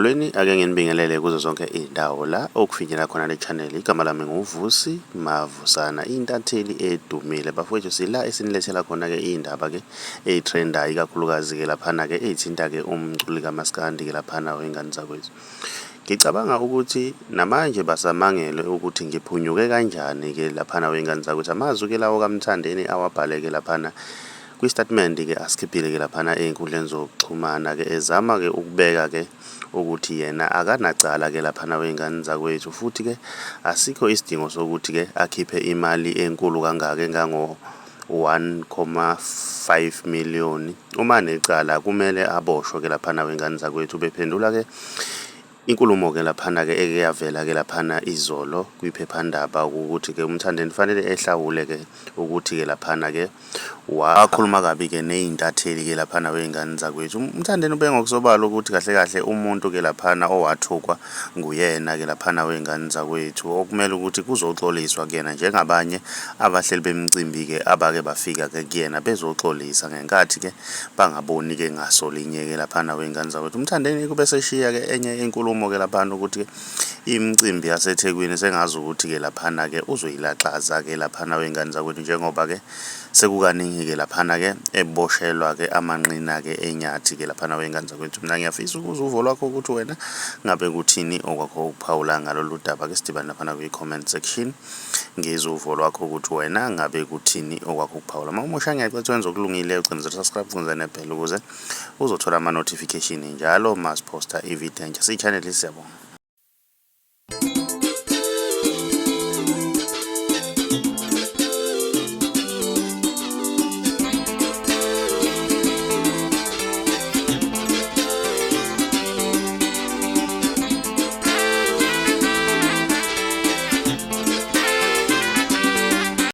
Molweni, ake nginibingelele kuzo zonke iy'ndawo la okufinyela khona le channel. Igama lami nguVusi Mavusana, intatheli edumile. Bafowethu sila esinilethela khona-ke iy'ndaba-ke ey'trendayo, ikakhulukazi-ke laphana-ke ey'thinta-ke umculi kaMaskandi-ke laphana wey'ngane zakwethu. Ngicabanga ukuthi namanje basamangele ukuthi ngiphunyuke kanjani-ke laphana wey'ngane zakwethu. Amazwi-ke lawo kaMthandeni awabhale-ke laphana kwistatimende-ke asikhiphile-ke laphana ey'nkundleni zokuxhumana-ke ezama-ke ukubeka-ke ukuthi yena akanacala-ke laphana wey'ngane zakwethu, futhi-ke asikho isidingo sokuthi-ke akhiphe imali enkulu kangaka engango-1.5 million. Uma necala kumele aboshwe-ke laphana wey'ngane zakwethu. Bephendula-ke inkulumo-ke laphana-ke eke yavela-ke laphana izolo kwiphephandaba ukuthi-ke uMthandeni fanele ehlawule-ke ukuthi-ke laphana-ke wakhuluma kabi-ke ney'ntatheli-ke laphana wey'ngane zakwethu. uMthandeni ube ngokusobala ukuthi kahle kahle umuntu-ke laphana owathukwa nguyena-ke laphana wey'ngane zakwethu, okumele ukuthi kuzoxoliswa kuyena njengabanye abahleli bemicimbi-ke abake bafika-ke kuyena bezoxolisa ngenkathi-ke bangaboni-ke ngasolinye-ke laphana wey'ngane zakwethu. uMthandeni kube seshiya-ke enye inkulumo-ke laphana ukuthi-ke imicimbi yaseThekwini sengazi ukuthi-ke laphana-ke uzoyilaxaza-ke laphana wey'ngane zakwethu, njengoba-ke sekukaningi-ke laphana-ke eboshelwa-ke amanqina-ke enyathi-ke laphana wey'ngane zakwethu. Mina ngiyafisa ukuzwa uvo lwakho ukuthi wena ngabe kuthini okwakho ukuphawula ngalolu daba-ke. Sidibane laphana kwi-comment section ngizwe uvo lwakho ukuthi wena ngabe kuthini okwakho ukuphawula. Uma umusha ngiyacela wenze okulungile, ucindezela subscribe, ucindezela nebhele ukuze uzothola ama-notification njalo masiphosta ivideo entsha. Siyichaneli, siyabonga.